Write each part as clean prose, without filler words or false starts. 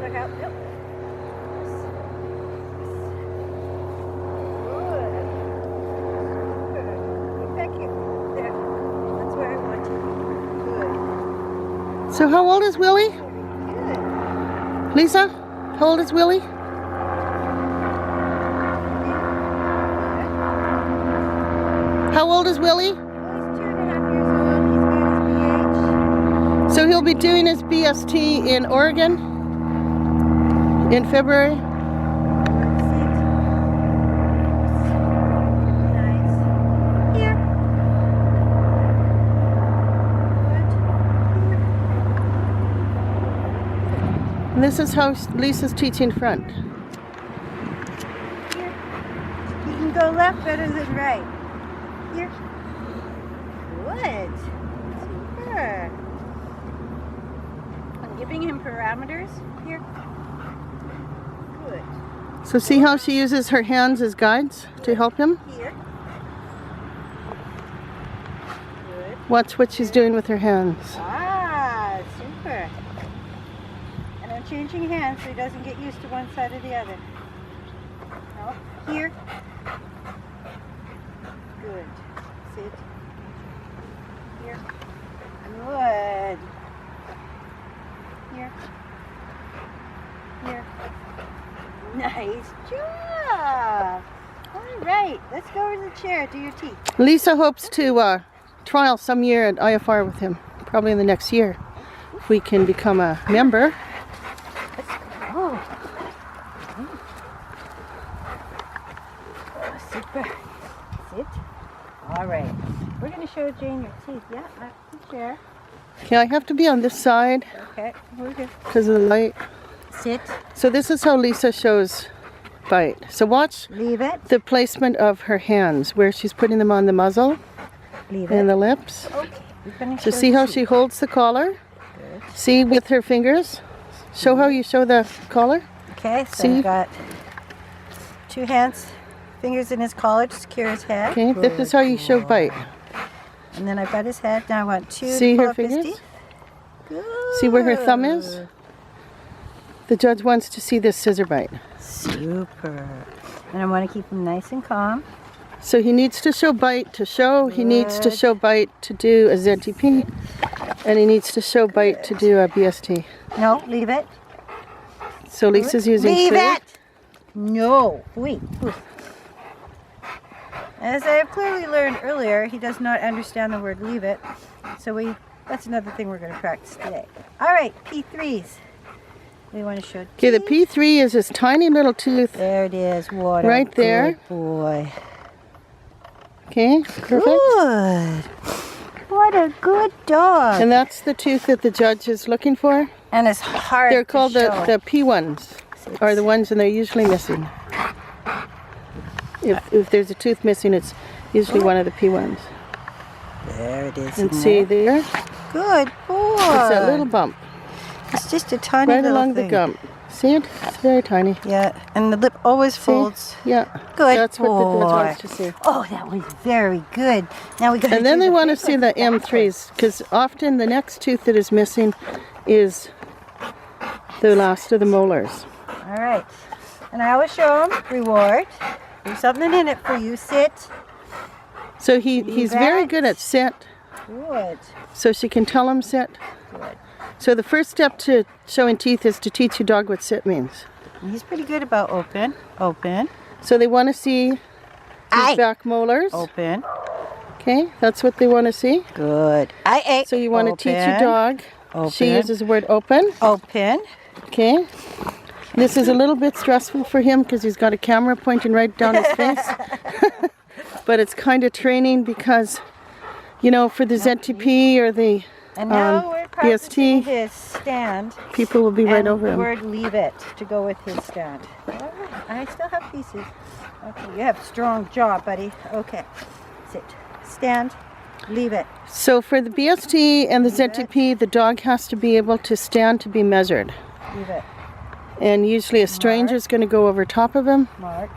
for help. Yep. So how old is Willie? Good. Lisa, how old is Willie? How old is Willie? Well, he's 2.5 years old. He's got his BH. So he'll be doing his BST in Oregon in February. Nice. Here. And this is how Lisa's teaching front. Here. You can go left better than right. Here. Good. Super. I'm giving him parameters here. Good. So see how she uses her hands as guides to help him? Here. Good. Watch what she's doing with her hands. Ah, super. And I'm changing hands so he doesn't get used to one side or the other. No. Here. Good. Sit. Here. Good. Here. Here. Nice job. All right. Let's go over to the chair. Do your teeth. Lisa hopes to trial some year at IFR with him, probably in the next year, if we can become a member. Let's go. Oh, super. Sit. All right. We're going to show Jane your teeth. Yeah, that's the chair. Okay, I have to be on this side Okay, we're good. because of the light. Sit. So this is how Lisa shows bite. So watch Leave it. the placement of her hands, where she's putting them on the muzzle Leave and it. the lips. Okay. We're going to So show see the how teeth. she holds the collar? Good. See with her fingers? Show how you show the collar. Okay, so See? I've got 2 hands, fingers in his collar to secure his head. Okay, this is how you show bite. And then I've got his head. Now I want 2 See to pull her up his fingers? teeth. Good. See where her thumb is? The judge wants to see this scissor bite. Super. And I want to keep him nice and calm. So he needs to show bite to show, he needs to Good. show bite to do a ZTP, and he needs to show bite to do a BST. No, leave it. So Lisa's using Leave food. it! No, wait. As I have clearly learned earlier, he does not understand the word leave it. So that's another thing we're going to practice today. All right, P3s. We want to show Okay, the teeth. P3 is this tiny little tooth. There it is. What a Right there. good boy. Okay, perfect. Good. What a good dog. And that's the tooth that the judge is looking for. And it's hard They're to called show. the P1s, are the ones, and they're usually missing. If there's a tooth missing, it's usually one of the P1s. There it is. And in see there. there? Good boy. It's that little bump It's just a tiny right little along thing. the gum. See it? It's very tiny. Yeah, and the lip always folds. Yeah. Good That's what the judge boy. wants to see. Oh, that was very good. Now we got. And then they want to see the M3s, because often the next tooth that is missing is the last of the molars. All right, and I always show them reward. There's something in it for you. Sit. So he's very that. good at sit, Good. so she can tell him sit. Good. So the first step to showing teeth is to teach your dog what sit means. And he's pretty good about open, open, So they want to see his Aye. back molars. open. Okay, that's what they want to see. Good. So you want to teach your Open. dog. She Open. uses the word open. Open. Okay. This is a little bit stressful for him because he's got a camera pointing right down his face. But it's kind of training because, you know, for the ZTP or the And now we're practicing BST, his stand. people will be right and over the him. word leave it to go with his stand. All right. I still have pieces. Okay, you have a strong jaw, buddy. Okay. Sit. Stand. Leave it. So for the BST and the ZTP, the dog has to be able to stand to be measured. Leave it. And usually a stranger is going to go over top of him. Mark.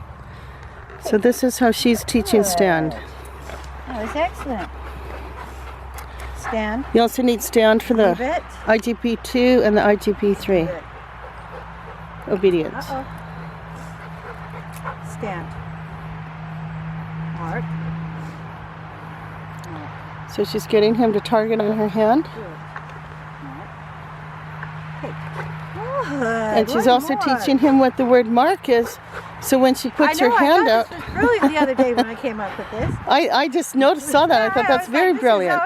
So this is how she's teaching stand. That was excellent. Stand. You also need stand for the Leave it. IGP2 and the IGP3. Good. obedience. Uh-oh. Stand. Mark. So she's getting him to target on her hand. Good. And she's One also more. teaching him what the word mark is. So when she puts her hand I out, thought this was brilliant the other day when I came up with this. I just saw that. I thought that's very brilliant.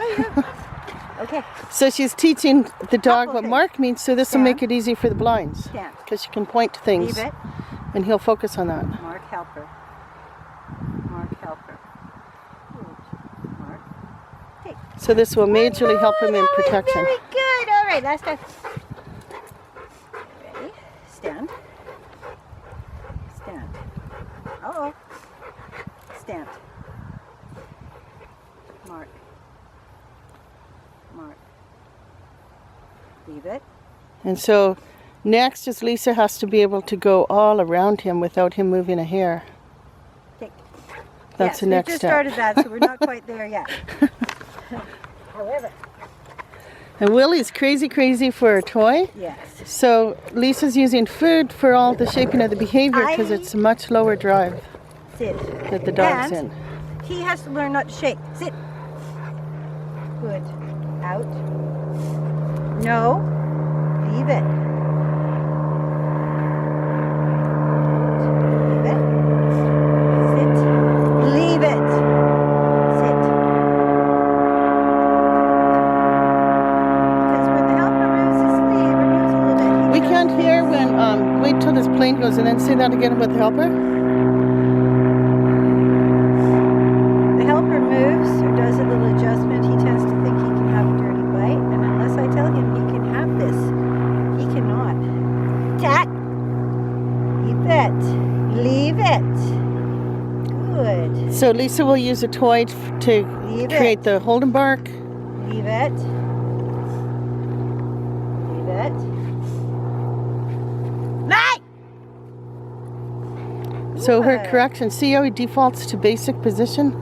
Okay. So she's teaching the dog Couple what things. mark means, so this will Stand. make it easy for the blinds. Stand. Because she can point to things Leave it. and he'll focus on that. Mark helper. Mark helper. Good. Mark. Take. So this will majorly help him in That was protection. Very good. All right, last time. Ready? Stand. Stand. Uh-oh. Stand. Mark. Mark. Leave it. And so next is Lisa has to be able to go all around him without him moving a hair. Take. That's yes, the next we just step. started that, so we're not quite there yet. However, And Willie's crazy for a toy. yes. So Lisa's using food for all the shaping of the behavior because it's a much lower drive Sit. that the dog's And in. he has to learn not to shake. Sit. Good. Out. No. Leave it. Leave it. Sit. Leave it. Sit. Because when the helper moves his sleeve or moves a little bit, We can't hear when, wait till this plane goes and then say that again with the helper. the helper moves or does a little adjustment, he tends to think he can have a dirty bite, and unless I tell him he can have this, he cannot. Tat! Leave it. Leave it. Good. So Lisa will use a toy to Leave create it. the hold and bark. Leave it. Leave it. Night! So her Good. correction, see how he defaults to basic position?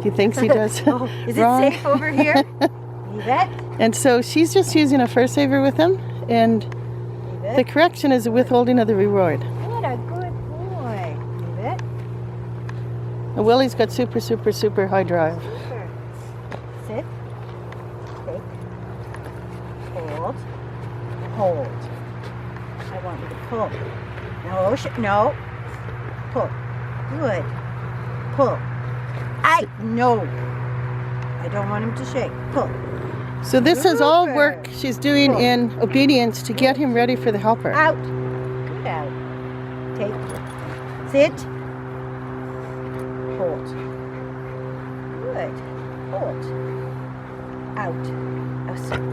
He thinks he does. Oh, is it wrong. safe over here? Leave it. And so she's just using a first saver with him, and Leave the it. correction is a withholding of the reward. What a good boy. Leave it. And Willie's got super high drive. Super. Sit. Take. Hold. Hold. I want you to pull. No, no. Pull. Good. Pull. No. I don't want him to shake. Pull. So this is all Super. work she's doing in obedience to get him ready for the helper. Out. Good out. Take. Sit. Hold. Good. Hold. Out.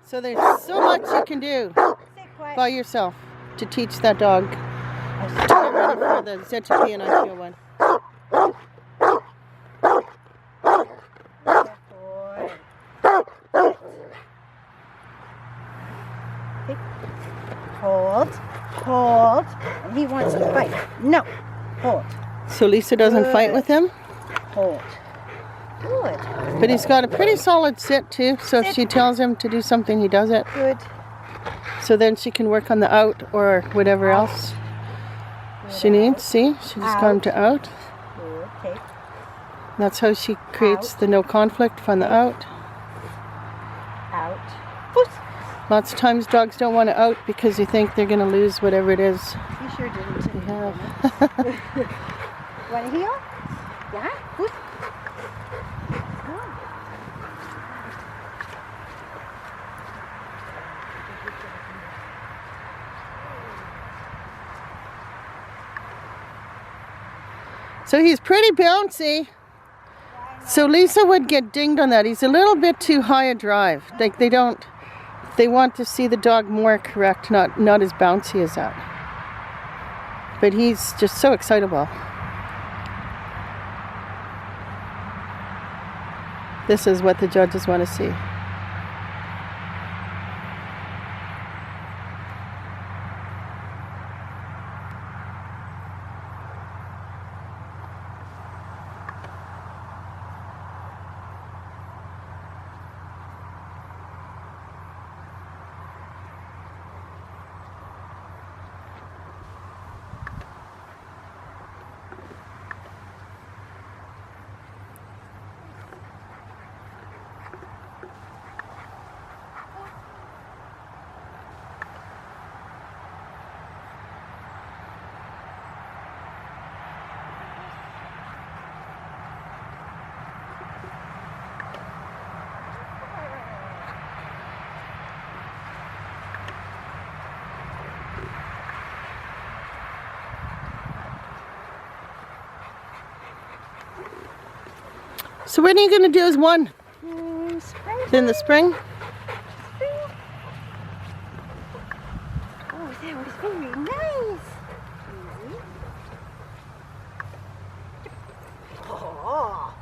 So there's so much you can do Sit quiet. by yourself to teach that dog to get ready for the ZTP and IPO1. Good boy. Take. Hold. Hold. And he wants to fight. No. Hold. So Lisa doesn't fight Good. with him, Hold. Good. but he's got a pretty solid sit too. So if Sit. she tells him to do something, he does it. Good. So then she can work on the out or whatever Out. else Good she out. needs. See, she just got him to out. Good. Take. That's how she creates Out. the no conflict from the out. Out. Push. Lots of times dogs don't want to out because they think they're going to lose whatever it is You sure didn't. they have. Want to heel? Yeah? Push. So he's pretty bouncy. So Lisa would get dinged on that. He's a little bit too high a drive. Like they want to see the dog more correct, not as bouncy as that. But he's just so excitable. This is what the judges want to see. So when are you going to do his one? Spring. In the spring? Oh, that was very nice. Oh.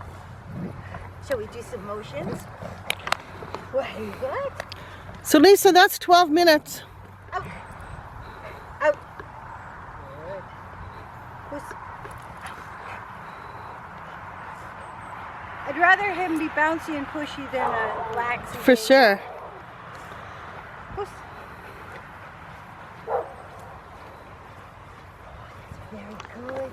Shall we do some motions? Very good. So Lisa, that's 12 minutes. Out. Out. Good. Puss. I'd rather him be bouncy and pushy than a lax. For sure. Puss. Very good.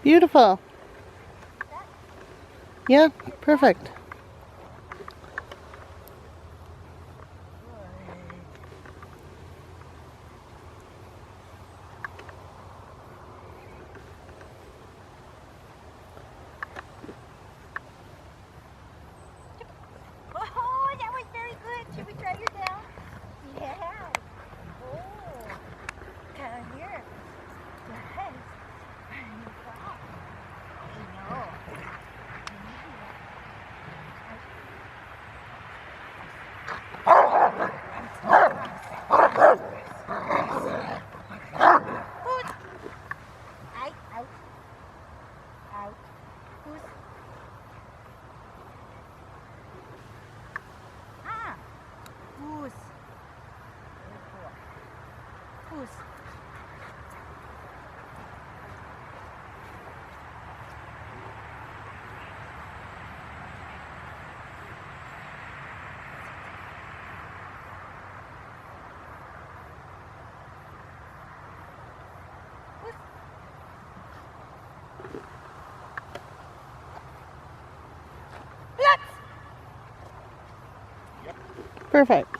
Beautiful. Yeah, perfect. Oh, that was very good. Should we try you down? Yeah. Oh. Down here. Yes. Wow. I know. Out, out. Out. Who's? Ah. Who's? Who's? Perfect.